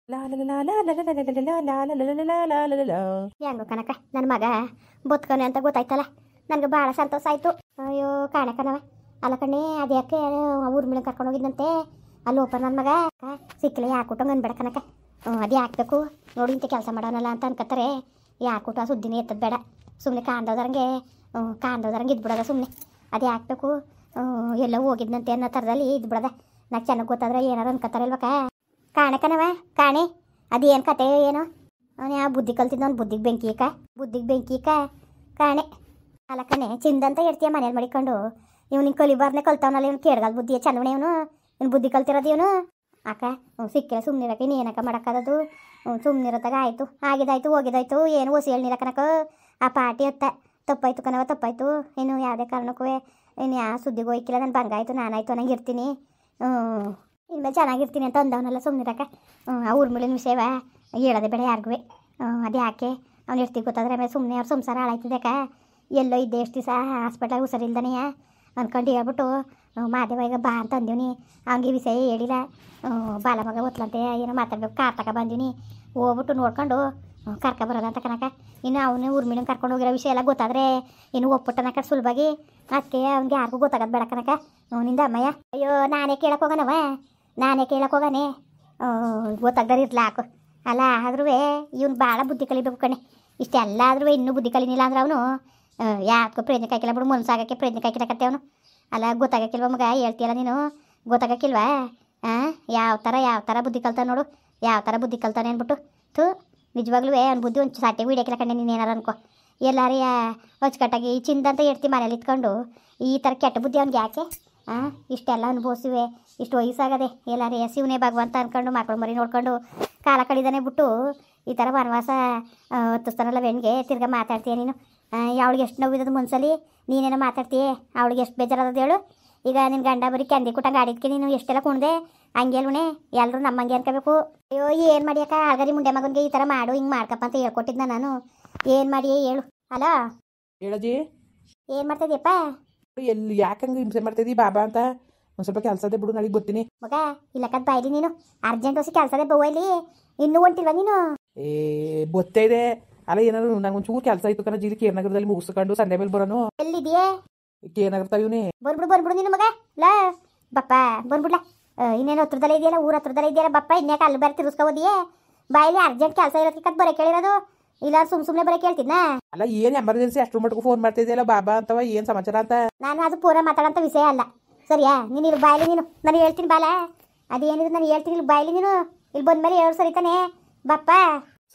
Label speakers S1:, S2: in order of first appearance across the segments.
S1: ಹೆಂಗೋ ಕನಕ ನನ್ನ ಮಗ ಬದುಕನೆ ಅಂತ ಗೊತ್ತಾಯ್ತಲ್ಲ, ನನಗೆ ಭಾಳ ಸಂತೋಷ ಆಯಿತು. ಅಯ್ಯೋ ಕಾಣಕನವ ಅಲ್ಲ ಕಣ್ಣೆ, ಅದ್ಯಾಕೆ ಊರ್ ಮೇಲೆ ಕರ್ಕೊಂಡೋಗಿದ್ದಂತೆ ಅಲ್ಲಿ ಒಬ್ಬ ನನ್ನ ಮಗ ಸಿಕ್ಕಲೆ ಯಾಕೂಟಂಗೆ ಅನ್ಬೇಡ ಕನಕ. ಅದು ಯಾಕಬೇಕು ನೋಡಿ, ಇಂಥ ಕೆಲಸ ಮಾಡೋನಲ್ಲ ಅಂತ ಅನ್ಕೋತಾರೆ. ಯಾಕೂಟ ಸುದ್ದಿನೇ ಎತ್ತದ ಬೇಡ, ಸುಮ್ಮನೆ ಕಾಣ್ದೋದ್ರಂಗೆ ಇದ್ಬಿಡೋದ ಸುಮ್ಮನೆ. ಅದು ಯಾಕಬೇಕು ಎಲ್ಲ ಹೋಗಿದ್ನಂತೆ ಅನ್ನೋ ಥರದಲ್ಲಿ ಇದ್ಬಿಡೋದ. ನಾಲ್ಕು ಚೆನ್ನಾಗಿ ಗೊತ್ತಾದ್ರೆ ಏನಾರು ಅನ್ಕೋತಾರೆ ಇಲ್ವಕ. ಕಾಣಕನವ ಕಾಣೆ, ಅದೇನು ಕತೆ ಏನೋ ಅವನು ಯಾವ ಬುದ್ಧಿ ಕಲ್ತಿದ್ದ, ಅವ್ನು ಬುದ್ಧಿಗೆ ಬೆಂಕಿ ಕಾಣೆ. ಅಲ್ಲ ಕಣೆ, ಚಿಂದಂತ ಇರ್ತೀಯ ಮನೇಲಿ ಮಾಡಿಕೊಂಡು. ಇವ್ನಿಗೆ ಕಲಿಬಾರ್ನೆ ಕಲ್ತವನಲ್ಲ, ಇವ್ನು ಕೇಳ್ಗಲ್ ಬುದ್ಧಿಯ ಚಂದವಣೆ ಇವನು. ಇವ್ನು ಬುದ್ಧಿ ಕಲ್ತಿರೋದು ಇವನು. ಅಕ್ಕ ಸಿಕ್ಕಿಲ್ಲ ಸುಮ್ಮನಿರಕ್ಕೆ ಇನ್ನೇನಕ್ಕ ಮಾಡೋಕ್ಕಾಗೋದು. ಸುಮ್ಮನಿರತ್ತಾಗ ಆಯಿತು, ಆಗಿದಾಯ್ತು ಹೋಗಿದಾಯ್ತು, ಏನು ಹೊಸಿ ಹೇಳ್ನಿರಕನಕ. ಆ ಪಾರ್ಟಿ ಹೊತ್ತ ತಪ್ಪಾಯ್ತು ಕಣವ, ತಪ್ಪಾಯ್ತು. ಇನ್ನು ಯಾವುದೇ ಕಾರಣಕ್ಕೂ ಇನ್ನು ಯಾವ ಸುದ್ದಿಗೂ ಹೋಯ್ಕಿಲ್ಲ. ನಾನು ಬಂಗಾಯ್ತು ನಾನಾಯ್ತು ಅನ್ನಂಗೆ ಇರ್ತೀನಿ, ಇನ್ಮೇಲೆ ಚೆನ್ನಾಗಿರ್ತೀನಿ ಅಂತ ಅಂದವನಲ್ಲ ಸುಮ್ಮನಿರಕ್ಕ. ಆ ಊರ್ಮಿಳಿನ ವಿಷಯವ ಹೇಳೋದೆ ಬೇಡ ಯಾರಿಗೂ. ಅದು ಯಾಕೆ ಅವ್ನು ಇರ್ತೀವಿ ಗೊತ್ತಾದ್ರೆ ಆಮೇಲೆ ಸುಮ್ಮನೆ ಅವ್ರು ಸಂಸಾರ ಹಾಳಾಯ್ತದಕ್ಕ. ಎಲ್ಲೋ ಇದ್ದೆ ಎಷ್ಟು ದಿವಸ ಹಾಸ್ಪಿಟ್ಲಾಗ ಹುಷಾರಿಲ್ದಾನೆಯ ಅಂದ್ಕೊಂಡು ಹೇಳ್ಬಿಟ್ಟು ಮಾದೇವ ಈಗ ಬಾ ಅಂತ ಅಂದೀನಿ. ಅವ್ನಿಗೆ ವಿಷಯ ಹೇಳಿಲ್ಲ. ಬಾಲ ಮಗ ಒತ್ಲಂತೆ ಏನೋ ಮಾತಾಡ್ಬೇಕು, ಕಾರ್ ತಕ ಬಂದೀನಿ. ಹೋಗ್ಬಿಟ್ಟು ನೋಡ್ಕೊಂಡು ಕರ್ಕೊಬರೋದಂತ ಕನಕ. ಇನ್ನು ಅವನು ಊರ್ಮಿಳನ್ನ ಕರ್ಕೊಂಡು ಹೋಗಿರೋ ವಿಷಯ ಎಲ್ಲ ಗೊತ್ತಾದರೆ ಇನ್ನು ಒಪ್ಪುಟ್ಟನಕ ಸುಲಭಾಗಿ. ಅದಕ್ಕೆ ಅವ್ನಿಗೆ ಯಾರಿಗೂ ಗೊತ್ತಾಗೋದು ಬೇಡ ಕನಕ ನಿಂದ ಅಮ್ಮಯ್ಯ. ಅಯ್ಯೋ ನಾನೇ ಕೇಳಕ್ಕೆ ಹೋಗೋಣವ, ಗೊತ್ತಾಗ್ದಾರ ಇರ್ಲ ಹಾಕು. ಅಲ್ಲ ಆದ್ರೂ ಇವ್ನು ಭಾಳ ಬುದ್ಧಿ ಕಲಿಬೇಕು ಕಣೆ. ಇಷ್ಟೆಲ್ಲ ಆದ್ರೂ ಇನ್ನೂ ಬುದ್ಧಿ ಕಲಿನಿಲ್ಲ ಅಂದ್ರೆ ಅವನು ಯಾಕೋ ಪ್ರಯತ್ನ ಕಾಯ್ಕಿಲ್ಲ ಬಿಡು, ಮನ್ಸಾಗಕ್ಕೆ ಪ್ರಯತ್ನ ಕಾಯ್ಕಿರಕತ್ತೆ ಅವನು. ಅಲ್ಲ ಗೊತ್ತಾಗಕ್ಕಿಲ್ವ ಮಗ, ಹೇಳ್ತೀಯಲ್ಲ ನೀನು, ಗೊತ್ತಾಗಕ್ಕಿಲ್ವಾ? ಯಾವ ಥರ ಬುದ್ಧಿ ಕಲ್ತಾನೆ ನೋಡು, ಯಾವ ಥರ ಬುದ್ಧಿ ಕಲ್ತಾನೆ ಅಂದ್ಬಿಟ್ಟು. ನಿಜವಾಗ್ಲೂ ಅವ್ನ ಬುದ್ಧಿ ಒಂದು ಸಾಟೆ ಹಿಡಿಯಕ್ಕಿಲ್ಲ ಕಣ್ಣೆ. ನೀನು ಏನಾರು ಅನ್ಕೋ, ಎಲ್ಲಾರ ಅಚ್ಚುಕಟ್ಟಾಗಿ ಚಿಂದಂತ ಇರ್ತಿ ಮನೇಲಿ ಇತ್ಕೊಂಡು ಈ ಥರ ಕೆಟ್ಟ ಬುದ್ಧಿ ಅವ್ನಿಗೆ ಯಾಕೆ? ಇಷ್ಟೆಲ್ಲ ಅನುಭವಿಸಿವೆ, ಇಷ್ಟು ವಯಸ್ಸಾಗದೆ ಎಲ್ಲಾರೇ ಶಿವನೇ ಭಗವಂತ ಅಂದ್ಕೊಂಡು ಮಕ್ಕಳು ಮರಿ ನೋಡ್ಕೊಂಡು ಕಾಲ ಕಳಿದಾನೆ ಬಿಟ್ಟು ಈ ಥರ ವನವಾಸ ಹತ್ತಿಸ್ತಾನಲ್ಲ ಬೆಣ್ಣಿಗೆ ತಿರ್ಗಾ ಮಾತಾಡ್ತೀಯ ನೀನು. ಅವಳಿಗೆ ಎಷ್ಟು ನೋವಿದ್ದದು ಮನ್ಸಲ್ಲಿ, ನೀನೇನೋ ಮಾತಾಡ್ತೀಯ, ಅವಳಿಗೆ ಎಷ್ಟು ಬೇಜಾರದು ಹೇಳು. ಈಗ ನಿನ್ನ ಗಂಡ ಬರೀ ಕ್ಯಾಂದಿ ಕೊಟ್ಟಂಗೆ ಆಡಿದ್ಕೆ ನೀನು ಎಷ್ಟೆಲ್ಲ ಕುಣ್ದೆ, ಹಂಗೆ ಅಲ್ವಣೆ ಎಲ್ಲರೂ ನಮ್ಮಂಗೆ ಅನ್ಕೋಬೇಕು. ಅಯ್ಯೋ ಏನು ಮಾಡಿಯಕ್ಕ, ಆಲ್ಗರಿ ಮುಂಡೆ ಮಗನಿಗೆ ಈ ಥರ ಮಾಡು ಹಿಂಗೆ ಮಾಡ್ಕಪ್ಪ ಅಂತ ಹೇಳ್ಕೊಟ್ಟಿದ್ನ ನಾನು. ಏನು ಮಾಡಿ ಹೇಳು. ಅಲ್ಲ
S2: ಹೇಳಜಿ,
S1: ಏನು ಮಾಡ್ತಿದ್ಯಪ್ಪ?
S2: ಎಲ್ಲಿ ಯಾಕಂಗೆ ಹಿಂಸೆ ಮಾಡ್ತಿದ್ದಿ ಬಾಬಾ ಅಂತ? ಒಂದು ಸ್ವಲ್ಪ ಕೆಲಸದೇ ಬಿಡು, ನಾಳೆಗೆ ಬರ್ತೀನಿ
S1: ಮಗ. ಇಲ್ಲಕ್ಕದ ಬಾಯ್ಲಿ ನೀನು ಅರ್ಜೆಂಟ್ ಹೊಸಿ ಕೆಲಸದೇ ಬವ್ವಲ್ಲಿ ಇನ್ನೂ ಹೊಂಟಿಲ್ವ ನೀನು?
S2: ಬೊತ್ತೆ ಇದೆ ಅಲ್ಲ, ಏನಾದ್ರು ನಂಗೆ ಒಂಚೂರು ಕೆಲಸ ಇತ್ತು ಕಣ ಜೀಲಿ. ಕೇರ್ನಗರದಲ್ಲಿ ಮುಗಿಸ್ಕೊಂಡು ಸಂಡೆ ಮೇಲೆ ಬರೋನು.
S1: ಎಲ್ಲಿದೆಯೇ?
S2: ಕೇರ್ನಗರ ಇವನೇ.
S1: ಬರ್ಬಿಡು ನೀನು ಮಗ. ಲಾ ಬಪ್ಪ ಬಂದ್ಬಿಡ್ಲ. ಇನ್ನೇನು ಹತ್ರದಲ್ಲೇ ಇದೆಯಲ್ಲ, ಊರ ಹತ್ರದಲ್ಲೇ ಇದೆಯಲ್ಲ ಬಪ್ಪ. ಇನ್ಯಾಕೆ ಅಲ್ಲಿ ಬೇರೆ ತಿರ್ಸ್ಕೋಬೋದಿಯೇ? ಬಾಯಲ್ಲಿ ಅರ್ಜೆಂಟ್ ಕೆಲಸ ಇರೋದಕ್ಕೆ ಕತ್ ಬರೋ ಕೇಳಿರೋದು, ಇಲ್ಲ ಸುಮ್ಮನೆ ಬರೋ ಕೇಳ್ತಿದ್ನ.
S2: ಅಲ್ಲ ಏನು ಎಮರ್ಜೆನ್ಸಿ ಅಷ್ಟ್ರ ಮಟ್ಟಿಗೆ ಫೋನ್ ಮಾಡ್ತಿದ್ಯಲ್ಲ ಬಾಬಾ ಅಂತವ, ಏನು ಸಮಾಚಾರ ಅಂತ? ನಾನು
S1: ಅದು ಪೂರ ಮಾತಾಡೋಂಥ ವಿಷಯ ಅಲ್ಲ ಸರಿಯಾ. ನೀನು ಇಲ್ಲಿ ಬಾಯಲ್ಲಿ ನೀನು ನಾನು ಹೇಳ್ತೀನಿ ಬಾಲ, ಅದೇನಿದೆ ನಾನು ಹೇಳ್ತೀನಿ. ಇಲ್ಲಿ ಬಾಯಲ್ಲಿ ನೀನು ಇಲ್ಲಿ ಬಂದ್ಮೇಲೆ ಹೇಳು ಸರಿತಾನೆ ಬಪ್ಪ.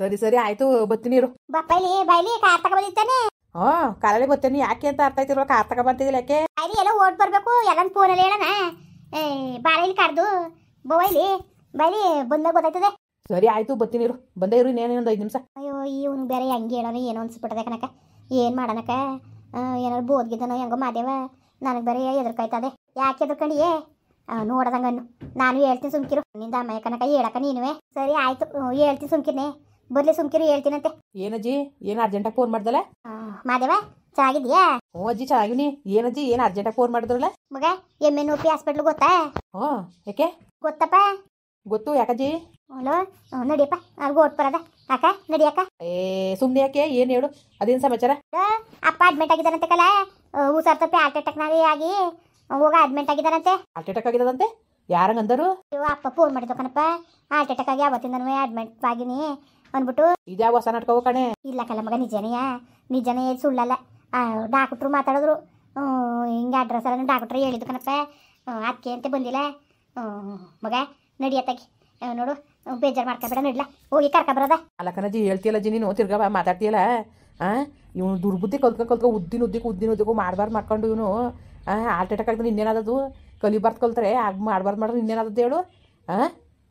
S2: ಸರಿ ಆಯ್ತು, ಬರ್ತೀನಿ ಇರು.
S1: ಬಪ್ಪ ಇಲ್ಲಿ ಬಾಯ್ಲಿ ಕಾರ್ ತಕ ಬಂದಿತ್ತಾನೆ.
S2: ಕಾಲಲ್ಲಿ ಬರ್ತೇನೆ. ಯಾಕೆ ಅಂತ ಅರ್ಥ ಆಯ್ತಿರುವ, ಕಾರ್ ತಕ ಬರ್ತಿದ್ದಿಲ್ಲ ಯಾಕೆ?
S1: ಬಾಯ್ಲಿ ಎಲ್ಲ ಓಟ್ ಬರಬೇಕು, ಎಲ್ಲ ಫೋನಲ್ಲಿ ಹೇಳೋಣ. ಬಾಳ ಇಲ್ಲಿ ಕರೆದು ಬೊಯ್ಲಿ ಬಾಯ್ಲಿ ಬಂದಾಗ ಗೊತ್ತಾಯ್ತದೆ.
S2: ಸರಿ ಆಯ್ತು, ಬರ್ತೀನಿ ಇರು. ಬಂದೇ ಇರು, ಇನ್ನೇನೊಂದು 5 ನಿಮಿಷ.
S1: ಅಯ್ಯೋ ಇವನು ಬೇರೆ ಹೆಂಗೆ ಹೇಳೋಣ ಏನೋ ಅನ್ಸ್ಬಿಟ್ಟದೆ ಕನಕ. ಏನು ಮಾಡೋಣಕ್ಕ, ಏನಾದ್ರು ಬೋದ್ಗಿದ್ದನೋ ಹೆಂಗೋ ಮಾದೇವ. ನನಗೆ ಬೇರೆ ಎದುರ್ಕಾಯ್ತದೆ. ಯಾಕೆ ಎದುರ್ಕೊಂಡಿಯೇ? ನೋಡದಂಗನ್ನು ನಾನು ಹೇಳ್ತೀನಿ ಸುಮ್ಕಿರು. ನಿಂದ ಅಮ್ಮಯ್ಯ ಕನಕ ಹೇಳಕ್ಕ ನೀನುವೆ. ಸರಿ ಆಯ್ತು ಹೇಳ್ತೀನಿ ಸುಮ್ಕಿರ್ನೆ. ಬರ್ಲಿ ಸುಮ್ಕಿರು ಹೇಳ್ತೀನಂತೆ.
S2: ಏನಜ್ಜಿ, ಏನು ಅರ್ಜೆಂಟಾಗಿ ಫೋನ್ ಮಾಡ್ದಲ್ಲ?
S1: ಮಾದೇವ ಚೆನ್ನಾಗಿದ್ಯಾ?
S2: ಹ್ಞೂ ಅಜ್ಜಿ ಚೆನ್ನಾಗಿನಿ. ಏನಜ್ಜಿ ಏನು ಅರ್ಜೆಂಟಾಗಿ ಫೋನ್ ಮಾಡಿದ್ರಲ್ಲ?
S1: ಮಗ MNOP ಹಾಸ್ಪಿಟ್ಲ್ ಗೊತ್ತಾ?
S2: ಯಾಕೆ
S1: ಗೊತ್ತಪ್ಪ?
S2: ಗೊತ್ತು. ಯಾಕಜ್ಜಿ?
S1: ಹಲೋ ನಡಿಯಪ್ಪ, ಅಲ್ಲಿ ಓಟ್ ಬರದ ಅಕ್ಕ ನಡಿಯಕ್ಕ.
S2: ಸುಮ್ಮನೆ ಯಾಕೆ, ಏನು ಹೇಳು, ಅದೇನು ಸಮಾಚಾರ?
S1: ಅಪ್ಪ ಅಡ್ಮಿಟ್ ಆಗಿದ್ದಾರಂತೆ ಕಲ, ಹುಷಾರ್ ತಪ್ಪಿ ಹಾರ್ಟ್ ಅಟ್ಯಾಕ್ನಾಗಿ ಆಗಿ ಹೋಗ ಅಡ್ಮಿಟ್ ಆಗಿದ್ದಾರಂತೆ.
S2: ಹಾರ್ಟ್ ಅಟ್ಯಾಕ್ ಆಗಿರೋದಂತೆ? ಯಾರಂಗಂದರು?
S1: ಅಪ್ಪ ಫೋನ್ ಮಾಡಿದ್ರು ಕಣಪ್ಪ, ಹಾರ್ಟ್ ಅಟ್ಯಾಕ್ ಆಗಿ ಅವತ್ತಿಂದನೂ ಅಡ್ಮಿಟ್ ಆಗಿನಿ ಅಂದ್ಬಿಟ್ಟು.
S2: ಇದ್ಯಾ ಹೊಸ ನಾಟಕವ ಕಣೆ?
S1: ಇಲ್ಲ ಕಲ ಮಗ, ನಿಜನೇ ಸುಳ್ಳಲ್ಲ. ಡಾಕ್ಟ್ರು ಮಾತಾಡಿದ್ರು, ಹಿಂಗೆ ಅಡ್ರೆಸ್ ಎಲ್ಲ ಡಾಕ್ಟ್ರು ಹೇಳಿದ್ದು ಕಣಪ್ಪ. ಅದಕ್ಕೆ ಅಂತ ಬಂದಿಲ್ಲ ಮಗ. ನಡಿಯತ್ತಾಗಿ ನೋಡು, ಬೇಜಾರು ಮಾಡ್ಕೊಬೇಡ, ನಡ್ಲ ಹೋಗಿ ಕರ್ಕೊಬರದ.
S2: ಅಲ್ಲ ಕಣಜ್ಜಿ, ಹೇಳ್ತೀಯಲ್ಲಜ್ಜಿ ನೀನು ತಿರ್ಗಾ ಮಾತಾಡ್ತೀಯಲ್ಲ. ಇವನು ದುರ್ಬುದ್ಧಿ ಕಲ್ತ್ಕೊ ಉದ್ದಿನದ್ದಕ್ಕೂ ಮಾಡಬಾರ್ದು ಮಾಡ್ಕೊಂಡು ಇವನು ಹಾರ್ಟ್ ಅಟ್ಯಾಕ್ ಆಗಿದ್ರೆ ಇನ್ನೇನಾದದು? ಕಲಿಬಾರ್ದು ಕಲ್ತಾರೆ ಆಗ ಮಾಡಬಾರ್ದು ಮಾಡಿದ್ರೆ ಇನ್ನೇನಾದದ್ದು ಹೇಳು?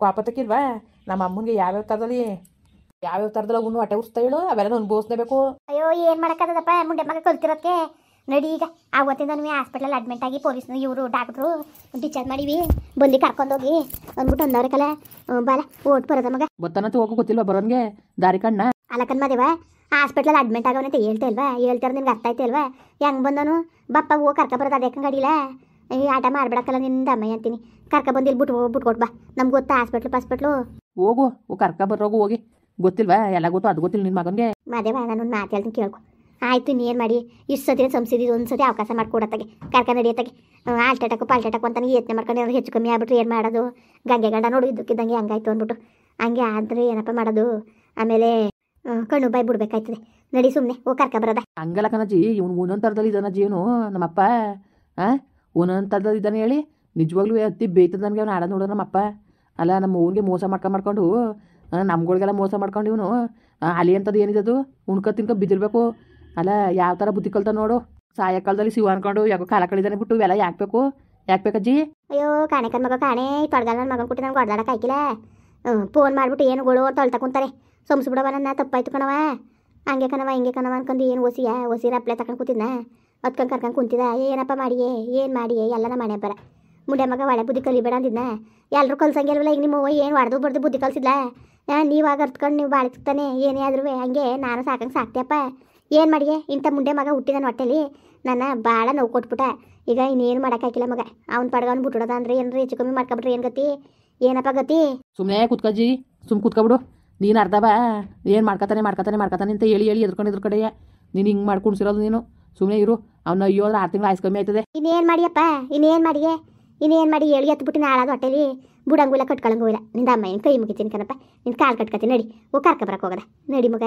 S2: ಕ್ವಾಪತ್ತಕ್ಕಿಲ್ವಾ? ನಮ್ಮ ಅಮ್ಮನಿಗೆ ಯಾವ್ಯಾವ ಥರದಲ್ಲ ಅವನು ಹೊಟ್ಟೆ ಉರಿಸ್ತಾ ಹೇಳು, ಅವೆಲ್ಲ ಅನುಭವಿಸ್ಲೇಬೇಕು.
S1: ಅಯ್ಯೋ ಏನು ಮಾಡೋಕ್ಕಾಗದಪ್ಪ, ಮುಂಡೆ ಮಗ ಕಲ್ತಿರೋದಕ್ಕೆ. ನಡಿ ಈಗ ಆವತ್ತಿಂದ ನೀವು ಹಾಸ್ಪಿಟ್ಲಲ್ಲಿ ಅಡ್ಮಿಟ್ ಆಗಿ ಪೊಲೀಸ್ನ ಇವರು ಡಾಕ್ಟ್ರು ಡಿಸ್ಚಾರ್ಜ್ ಮಾಡಿವಿ, ಬಂದು ಕರ್ಕೊಂಡೋಗಿ ಅಂದ್ಬಿಟ್ಟು ಅಂದವ್ರೆ ಕಲ. ಬಾಲ ಓಟ್ ಬರೋದ ಮಗ.
S2: ಗೊತ್ತಾನಂತ ಹೋಗೋ ಗೊತ್ತಿಲ್ವಾ ಬರೋನ್ಗೆ ದಾರಿ ಕಣ್ಣ?
S1: ಅಲ್ಲ ಕಣ್ಮದೇವ, ಹಾಸ್ಪಿಟ್ಲಲ್ಲಿ ಅಡ್ಮಿಟ್ ಆಗೋನಂತ ಹೇಳ್ತಾ ಇಲ್ವಾ? ಹೇಳ್ತಾರೆ ನಿಮ್ಗೆ ಅರ್ಥ ಆಯ್ತಾ ಇಲ್ವಾ? ಹೆಂಗೆ ಬಂದನು ಬಪ್ಪ ಹೋಗಿ ಕರ್ಕೊಬರೋದು. ಅದೇ ಗಡಿಲ್ಲ ಆಟ ಮಾಡ್ಬೇಡಕ್ಕಲ್ಲ ನಿಂದ ಅಮ್ಮಯ್ಯ ಅಂತೀನಿ. ಕರ್ಕೊಬಂದು ಇಲ್ಲಿ ಬಿಟ್ಕೊಟ್ ಬಾ. ನಮ್ಗೆ ಗೊತ್ತಾ ಹಾಸ್ಪಿಟ್ಲು
S2: ಹೋಗು ಕರ್ಕ ಬರೋಗು ಹೋಗಿ. ಗೊತ್ತಿಲ್ವಾ ಎಲ್ಲ ಗೊತ್ತು ಅದು ಗೊತ್ತಿಲ್ಲ ನಿನ್ನ ಮಗನಿಗೆ.
S1: ಮಾದೇವ ನಾನೊಂದು ಮಾತು ಹೇಳ್ತೀನಿ ಕೇಳ್ಕೊ. ಆಯಿತು ಇನ್ನೇನು ಮಾಡಿ ಇಷ್ಟು ಸತಿ ಸಂಸಿದ್ದು ಒಂದು ಸತಿ ಅವಕಾಶ ಮಾಡಿಕೊಡತ್ತಾಗೆ ಕರ್ಕ ನಡಿಯತ್ತಾಗೆ ಆಲ್ಟಾಟಕು ಪಾಲ್ಟಾಟಕು ಅಂತ ಯೋಚನೆ ಮಾಡ್ಕೊಂಡು ಏನಾದ್ರು ಹೆಚ್ಚು ಕಮ್ಮಿ ಆಗ್ಬಿಟ್ರೆ ಏನು ಮಾಡೋದು. ಗಂಗೆ ಗಂಡ ನೋಡು ಇದ್ದಕ್ಕಿದ್ದಂಗೆ ಹಂಗಾಯ್ತು ಅಂದ್ಬಿಟ್ಟು ಹಂಗೆ ಆದರೆ ಏನಪ್ಪ ಮಾಡೋದು. ಆಮೇಲೆ ಕಣ್ಣು ಬಾಯಿ ಬಿಡ್ಬೇಕಾಯ್ತದೆ. ನಡಿ ಸುಮ್ಮನೆ ಕರ್ಕ ಬರೋದ.
S2: ಹಂಗಲ್ಲ ಕಣಜ್ಜಿ, ಇವ್ನು ಒಂದೊಂದು ಥರದಲ್ಲಿ ಇದ್ದಾನ ಜೀವನು ನಮ್ಮಪ್ಪ. ಒಂದೊಂದು ಥರದಲ್ಲಿ ಇದ್ದಾನೆ ಹೇಳಿ ನಿಜವಾಗ್ಲೂ ಅತ್ತಿ ಬೇಯ್ತದ ನನಗೆ ಅವ್ನು ಆಡೋದು ನೋಡೋ ನಮ್ಮಪ್ಪ. ಅಲ್ಲ ನಮ್ಮ ಊರಿಗೆ ಮೋಸ ಮಾಡ್ಕೊಂಡು ನಮ್ಗಳಿಗೆಲ್ಲ ಮೋಸ ಮಾಡ್ಕೊಂಡು ಇವನು ಅಲ್ಲಿ ಅಂಥದ್ದು ಏನಿದದು ಉಣ್ಕೊ ತಿನ್ಕೊ ಬಿದ್ದಿರ್ಬೇಕು. ಅಲ್ಲ ಯಾವ ಥರ ಬುದ್ಧಿ ಕಲ್ತ ನೋಡು. ಸಾಯಂಕಾಲದಲ್ಲಿ ಶಿವ ಅನ್ಕೊಂಡು ಯಾಕೋ ಕಾಲ ಕಳಿದಾನೆ ಬಿಟ್ಟು ಇವೆಲ್ಲ ಯಾಕೆ ಬೇಕಜ್ಜಿ?
S1: ಅಯ್ಯೋ ಕಾಣೆ ಮಗ ಕಾಣೆ ತೊಡ್ಗಲ್ಲ ನನ್ನ ಮಗನ ಕೊಟ್ಟು ನನಗೆ ಹೊಡೆದಾಡಕ್ಕೆ ಆಯ್ಕಿಲ್ಲ. ಫೋನ್ ಮಾಡಿಬಿಟ್ಟು ಏನು ಗೋಳು ಅಂತ ತೊಳ್ತಕೊಂತಾರೆ. ಸೊಮ್ಸ್ಬಿಡವ ನನ್ನ ತಪ್ಪಾಯ್ತು ಕಣವ, ಹಂಗೆ ಕಣವ ಹಿಂಗೆ ಕಣವ ಅನ್ಕೊಂಡು ಏನು ಒಸಿ ರಪ್ಲೆ ತಗೊಂಡು ಕೂತಿದ್ನ ಹೊತ್ಕೊಂಡು ಕರ್ಕೊಂಡು ಕುಂತಿದ್ದ. ಏನಪ್ಪ ಮಾಡಿಯೇ ಏನು ಮಾಡಿಯೇ ಎಲ್ಲ ನಮ್ಮ ಮನೆ ಬರ ಮುಂಡೆ ಮಗ ಒಳ್ಳೆ ಬುದ್ಧಿ ಕಲಿಬೇಡ ಅಂದಿದ್ನ. ಎಲ್ಲರೂ ಕಲ್ಸಂಗಿಲ್ವಲ್ಲ ಈಗ ನಿಮ್ಮ ಏನು ಹೊಡೆದು ಬಡ್ದು ಬುದ್ಧಿ ಕಲ್ಸಿದ್ಲ. ನೀವಾಗ ಅರ್ತ್ಕೊಂಡು ನೀವು ಬಾಳಿಸ್ತಾನೆ ಏನೇ ಆದ್ರೂ ಹಂಗೆ ನಾನು ಸಾಕಂಗೆ ಸಾಕ್ತಿಯಪ್ಪ. ಏನು ಮಾಡಿಯೇ ಇಂಥ ಮುಂಡೆ ಮಗ ಹುಟ್ಟಿ ನನ್ನ ಹೊಟ್ಟೆಲಿ ನನ್ನ ಭಾಳ ನೋವು ಕೊಟ್ಬಿಟ್ಟ. ಈಗ ಇನ್ನೇನು ಮಾಡೋಕ್ಕಾಗಿಲ್ಲ ಮಗ. ಅವ್ನು ಪಡ್ಗವ್ನು ಬಿಟ್ಬಿಡೋದ ಅಂದರೆ ಏನಾರು ಹೆಚ್ಚು ಕಮ್ಮಿ ಮಾಡ್ಕೊಬಿಟ್ರೆ ಏನು ಗತಿ? ಏನಪ್ಪ ಗತಿ?
S2: ಸುಮ್ಮನೆ ಕುತ್ಕಜ್ಜಿ ಕುತ್ಕೊಬಿಡು. ನೀನು ಅರ್ಧವ ಏನು ಮಾಡ್ಕೊತಾನೆ ಅಂತ ಹೇಳಿ ಎದ್ಕೊಂಡು ಕಡೆಯ ನೀನು ಹಿಂಗೆ ಮಾಡಿ ಕುಣ್ಸಿರೋದು. ನೀನು ಸುಮ್ಮನೆ ಇರು. ಅವ್ನ ಅಯ್ಯೋ 6 ತಿಂಗಳು ಆಯ್ತು ಕಮ್ಮಿ ಆಯ್ತದೆ.
S1: ಇನ್ನೇನು ಮಾಡಿಯಪ್ಪ ಇನ್ನೇನು ಮಾಡಿ ಹೇಳಿ ಎತ್ಬಿಟ್ಟು ನಾಳಾದ ಹೊಟ್ಟೆಲಿ ಬುಡಂಗೂ ಇಲ್ಲ ಕಟ್ಕೊಳಂಗೂ ಇಲ್ಲ. ನಿಂದ ಅಮ್ಮ ಏನು ಕೈ ಮುಗಿತೀನಿ ಕಣಪ್ಪ, ನಿನ್ನ ಕಾಲು ಕಟ್ಕೊತೀನಿ ನಡಿ. ಕರ್ಕ ಬರಕ್ಕೆ ಹೋಗದ ನಡಿ ಮಗ.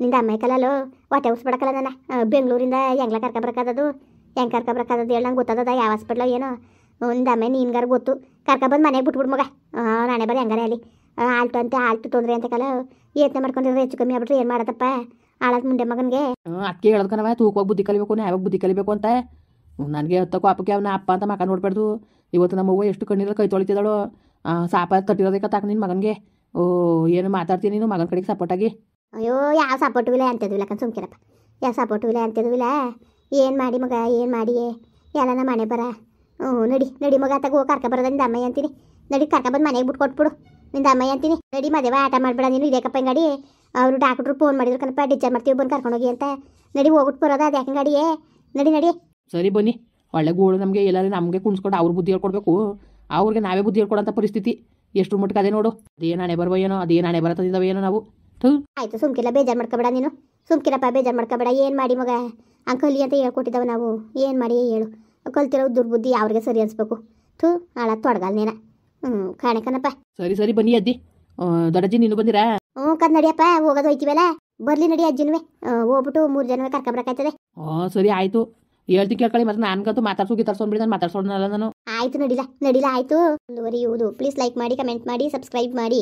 S1: ನಿಂದ ಅಮ್ಮ ಕಲ್ಲಲ್ಲೋ ಹೊಟ್ಟೆ ಉಸ್ಬಿಡಕ್ಕಲ್ಲ ನನ್ನ ಬೆಂಗಳೂರಿಂದ ಹೆಂಗ್ಲ ಕರ್ಕ ಬರಕ್ಕದದು ಹೆಂಗೆ ಕರ್ಕ ಬರಕ್ಕದದು ಹೇಳಿ ನಂಗೆ ಗೊತ್ತದ ಯಾವ ಹಾಸ್ಪಿಟ್ಲ ಏನೋ. ನಿಂದ ಅಮ್ಮ ನೀನ್ಗಾರ ಗೊತ್ತು. ಕರ್ಕ ಬಂದು ಮನೆಗೆ ಬಿಟ್ಬಿಡು ಮಗ. ನಾನೇ ಬರೀ ಹೆಂಗಾರೆ ಅಲ್ಲಿ ಆಲ್ಟು ತೊಂದರೆ ಅಂತ ಕಲ ಯತ್ನೆ ಮಾಡ್ಕೊಂಡಿದ್ರೆ ಹೆಚ್ಚು ಕಮ್ಮಿ ಆಗ್ಬಿಟ್ರೆ ಏನು ಮಾಡತ್ತಪ್ಪ ಆಳದ ಮುಂಡೆ ಮಗನಿಗೆ.
S2: ಅದಕ್ಕೆ ಹೇಳೋದು ಕಣವ ತೂಕವಾಗಿ ಬುದ್ಧಿ ಕಲಿಬೇಕು, ಯಾವಾಗ ಬುದ್ಧಿ ಕಲಿಬೇಕು ಅಂತ. ನನಗೆ ಹತ್ತಕ್ಕೂ ಅಪ್ಪಕ್ಕೆ ಅವನ ಅಪ್ಪ ಅಂತ ಮಕ ನೋಡ್ಬಾರ್ದು. ಇವತ್ತು ನಮ್ಮ ಅವ್ವ ಎಷ್ಟು ಕಣ್ಣೀರಲ್ಲಿ ಕೈ ತೊಳಿತಿದ್ದಾಳು. ಸಾಪ ತಟ್ಟಿರೋದಕ್ಕೆ ತಾಕ ನಿನ್ನ ಮಗನಿಗೆ. ಏನು ಮಾತಾಡ್ತೀನಿ ನೀನು ಮಗನ ಕಡೆಗೆ ಸಪೋರ್ಟಾಗಿ? ಅಯ್ಯೋ ಯಾವ ಸಪೋರ್ಟು ಇಲ್ಲ ಅಂತಿದ್ವಿಲ್ಲ ಕಣ್ ಸುಮ್ಕಿರಪ್ಪ. ಯಾವ ಸಪೋರ್ಟು ಇಲ್ಲ ಅಂತಿದ್ವಿಲ್ಲ. ಏನು ಮಾಡಿ ಮಗ ಏನು ಮಾಡಿ ಎಲ್ಲ ನಮ್ಮ ಮನೆ ಬರ. ನಡಿ ಮಗ ತಗೋ ಕರ್ಕ ಬರೋದ ನಿಂದ ಅಮ್ಮಯ್ಯ ಅಂತೀನಿ. ನಡಿ ಕರ್ಕ ಬಂದು ಮನೆಗೆ ಬಿಟ್ಟು ಕೊಟ್ಬಿಡು ನಿಂದ ಅಮ್ಮಯ್ಯ ಅಂತೀನಿ. ನಡಿ ಮದುವೆ ಆಟ ಮಾಡಬೇಡ ನೀನು. ಇದಕ್ಕಪ್ಪ ಗಾಡಿ ಅವರು ಡಾಕ್ಟ್ರು ಫೋನ್ ಮಾಡಿದ್ರು ಕಣಪ್ಪ ಡಿಸ್ಚಾರ್ಜ್ ಮಾಡ್ತೀವಿ ಬಂದು ಕರ್ಕೊಂಡೋಗಿ ಅಂತ. ನಡಿ ಹೋಗ್ಬಿಟ್ಟು ಬರೋದ ಅದು ಯಾಕೆ ಗಾಡಿಯೇ? ನಡಿ ಸರಿ ಬನ್ನಿ. ಒಳ್ಳೆ ಗೋಳು ನಮಗೆ ಎಲ್ಲರೂ ನಮಗೆ ಕುಣಿಸ್ಕೊಂಡು ಅವ್ರು ಬುದ್ಧಿ ಹೇಳ್ಕೊಡ್ಬೇಕು. ಅವ್ರಿಗೆ ನಾವೇ ಬುದ್ಧಿ ಹೇಳ್ಕೊಡೋಂಥ ಪರಿಸ್ಥಿತಿ ಎಷ್ಟು ಮಟ್ಟಿಗೆ ಅದೇ ನೋಡು. ಅದೇನು ಹಣೆ ಬರುವ ಏನೋ ಅದೇನು ಹಣೆ ಬರತ್ತದಿದ್ದಾವೆ ಏನೋ ನಾವು. ಆಯಿತು ಸುಮ್ಕಿಲ್ಲ, ಬೇಜಾರು ಮಾಡ್ಕೋಬೇಡ ನೀನು. ಸುಮ್ಕಿರಪ್ಪ ಬೇಜಾರು ಮಾಡ್ಕೋಬೇಡ. ಏನು ಮಾಡಿ ಮಗ ಅಂಕಲಿ ಅಂತ ಹೇಳ್ಕೊಟ್ಟಿದ್ದಾವೆ ನಾವು. ಏನು ಮಾಡಿ ಹೇಳು ಕಲ್ತಿರೋ ದುರ್ಬುದ್ಧಿ ಅವ್ರಿಗೆ ಸರಿ ಅನ್ಸ್ಬೇಕು. ಹಾಳ ತೊಡಗಲ್ನೇನ. ಕಾಣೆ ಕಣಪ್ಪ. ಸರಿ ಬನ್ನಿ ಅಜ್ಜಿ. ದೊಡ್ಡಜ್ಜಿ ನೀನು ಬಂದಿರಾ? ಕದ್ ನಡಿಯಪ್ಪ ಹೋಗೋದು ಹೋಯ್ತೀವಲ್ಲ. ಬರ್ಲಿ ನಡಿ ಅಜ್ಜಿನೂ ಹೋಗ್ಬಿಟ್ಟು 3 ಜನವೇ ಕರ್ಕೊಬರಕಾಯ್ತದೆ. ಸರಿ ಆಯಿತು ಹೇಳ್ತೀನಿ ಕೇಳ್ಕೊಳ್ಳಿ. ಮತ್ತೆ ನನಗಂತೂ ಮಾತಾಡ್ಸೋನ್ಬಿಡಿ ನಾನು ಮಾತಾಡ್ಸೋಣಲ್ಲ ನಾನು. ಆಯಿತು ನಡಿಲ್ಲ ಆಯಿತು. ಮುಂದುವರಿಯುವುದು. ಪ್ಲೀಸ್ ಲೈಕ್ ಮಾಡಿ, ಕಮೆಂಟ್ ಮಾಡಿ, ಸಬ್ಸ್ಕ್ರೈಬ್ ಮಾಡಿ.